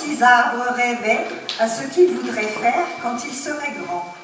petits arbres rêvaient à ce qu'ils voudraient faire quand ils seraient grands.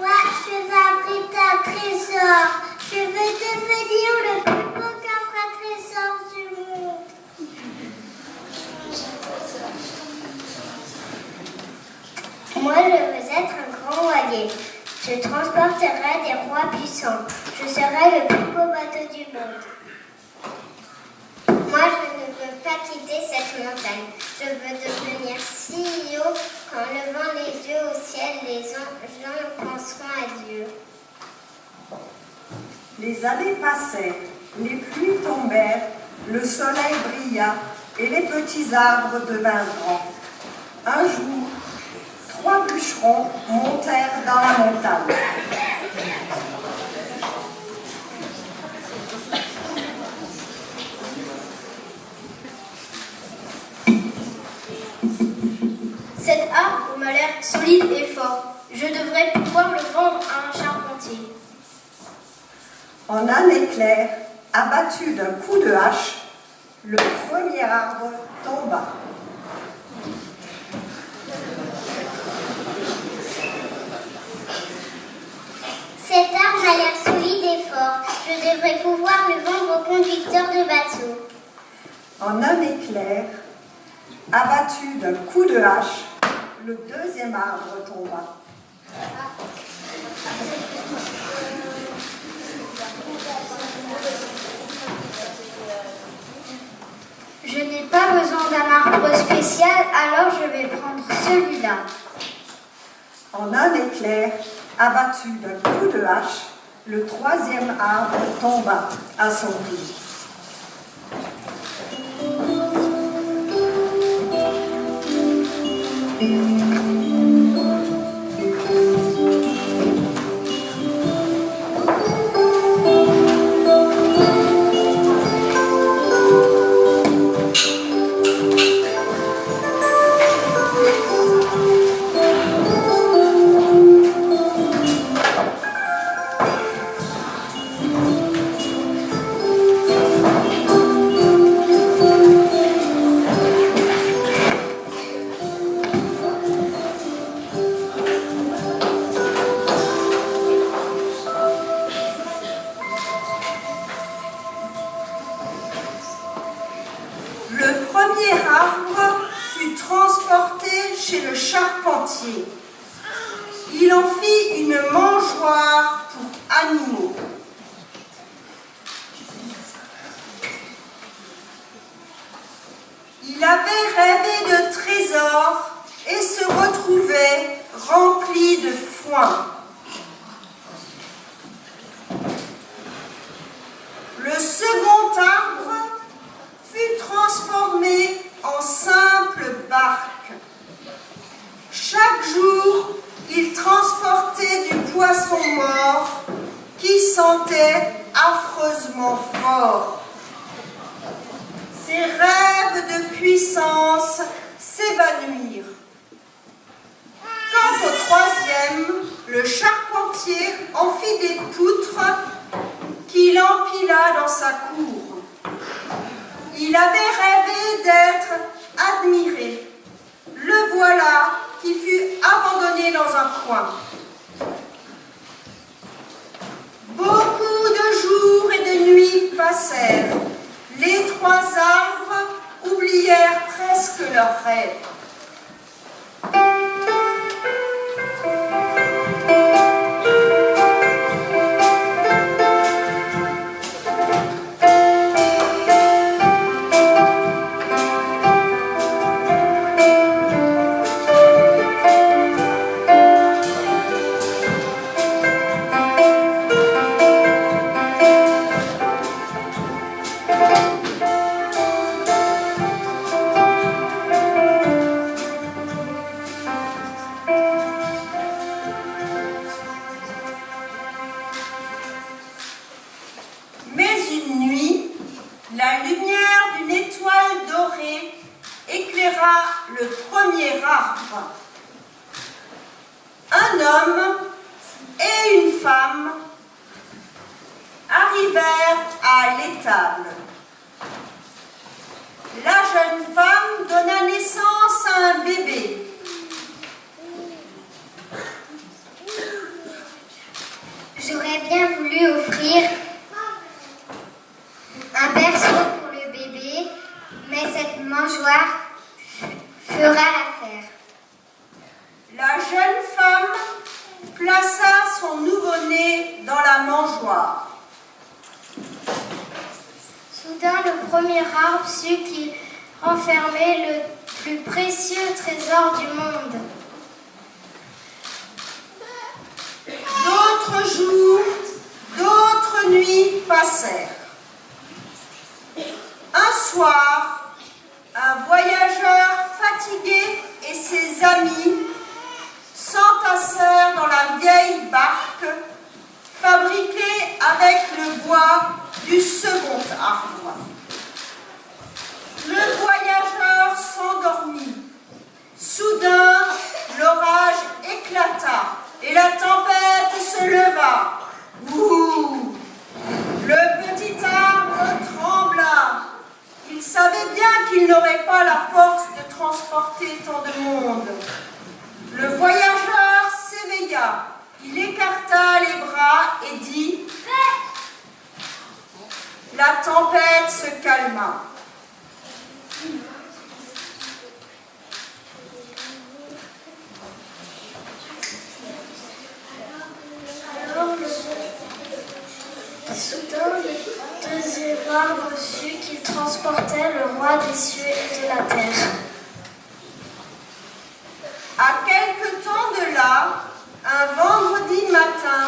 Moi, je veux abriter un trésor. Je veux devenir le plus beau coffre à trésor du monde. Moi, je veux être un grand voilier. Je transporterai des rois puissants. Je serai le plus beau bateau du monde. Moi, je ne veux pas quitter cette montagne. Je veux devenir si haut qu'en levant les yeux au ciel, les gens penseront à Dieu. Les années passèrent, les pluies tombèrent, le soleil brilla et les petits arbres devinrent grands. Un jour, 3 bûcherons montèrent dans la montagne. Cet arbre m'a l'air solide et fort. Je devrais pouvoir le vendre à un charpentier. En un éclair, abattu d'un coup de hache, le premier arbre tomba. Cet arbre a l'air solide et fort. Je devrais pouvoir le vendre au conducteur de bateau. En un éclair, abattu d'un coup de hache, le deuxième arbre tomba. Je n'ai pas besoin d'un arbre spécial, alors je vais prendre celui-là. En un éclair, abattu d'un coup de hache, le troisième arbre tomba à son tour. Le premier arbre fut transporté chez le charpentier. Il en fit une mangeoire pour animaux. Il avait rêvé de trésors et se retrouvait rempli de foin. Le second arbre fut transformé en simple barque. Chaque jour, il transportait du poisson mort qui sentait affreusement fort. Ses rêves de puissance s'évanouirent. Quant au troisième, le charpentier en fit des poutres qu'il empila dans sa cour. Il avait rêvé d'être admiré. Le voilà qui fut abandonné dans un coin. Beaucoup de jours et de nuits passèrent. Les 3 arbres oublièrent presque leurs rêves. La lumière d'une étoile dorée éclaira le premier arbre. Un homme et une femme arrivèrent à l'étable. La jeune femme donna naissance à un bébé. J'aurais bien voulu offrir un berceau pour le bébé, mais cette mangeoire fera l'affaire. La jeune femme plaça son nouveau-né dans la mangeoire. Soudain, le premier arbre sut qu'il renfermait le plus précieux trésor du monde. D'autres jours, d'autres nuits passèrent. Un soir, un voyageur fatigué et ses amis s'entassèrent dans la vieille barque fabriquée avec le bois du second arbre. Le voyageur s'endormit. Soudain, l'orage éclata et la tempête se leva. Ouh! Le petit arbre trembla. Il savait bien qu'il n'aurait pas la force de transporter tant de monde. Le voyageur s'éveilla. Il écarta les bras et dit: La tempête se calma. Soudain, le deuxième arbre sut qu'il transportait le roi des cieux et de la terre. À quelque temps de là, un vendredi matin,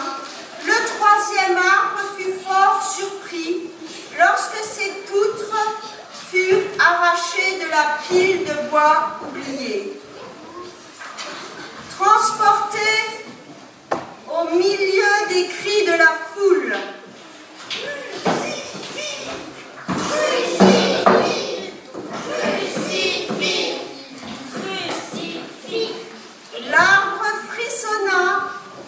le troisième arbre fut fort surpris lorsque ses poutres furent arrachées de la pile de bois oubliée. Transporté au milieu des cris de la foule, l'arbre frissonna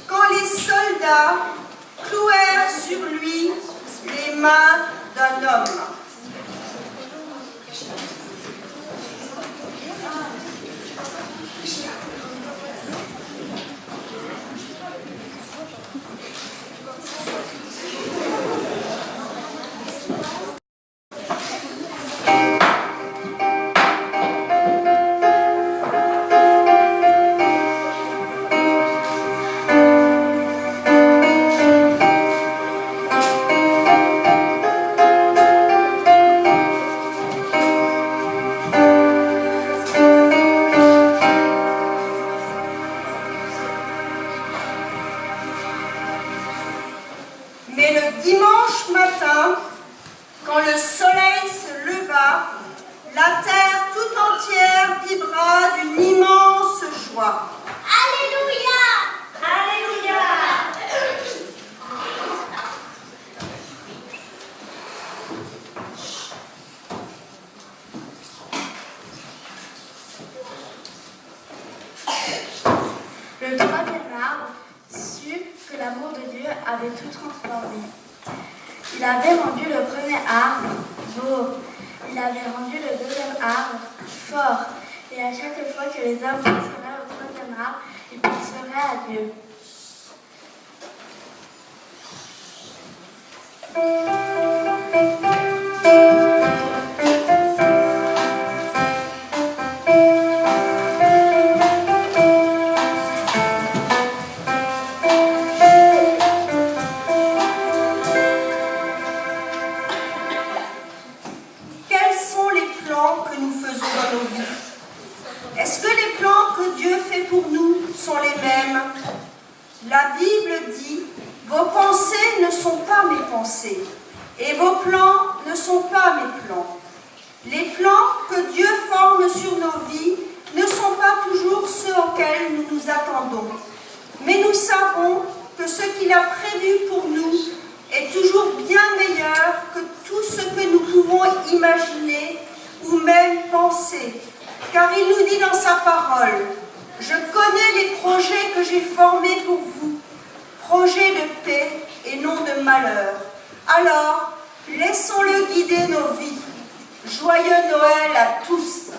quand les soldats clouèrent sur lui les mains d'un homme. Mais le dimanche matin, quand le soleil se leva, la terre tout entière vibra d'une immense joie. Alléluia! Alléluia! Le troisième arbre sut que l'amour de Dieu avait tout transformé. Il avait rendu le premier arbre beau. Il avait rendu le deuxième arbre fort. Et à chaque fois que les hommes penseraient au troisième arbre, ils penseraient à Dieu. Quels sont les plans que nous faisons dans nos vies? Est-ce que les plans que Dieu fait pour nous sont les mêmes? La Bible dit: vos pensées ne sont pas mes pensées, et vos plans ne sont pas mes plans. Les plans que Dieu forme sur nos vies ne sont pas toujours ceux auxquels nous nous attendons. Mais nous savons que ce qu'il a prévu pour nous est toujours bien meilleur que tout ce que nous pouvons imaginer ou même penser. Car il nous dit dans sa parole: je connais les projets que j'ai formés pour vous, projets de paix et non de malheur, Alors, laissons-le guider nos vies. Joyeux Noël à tous!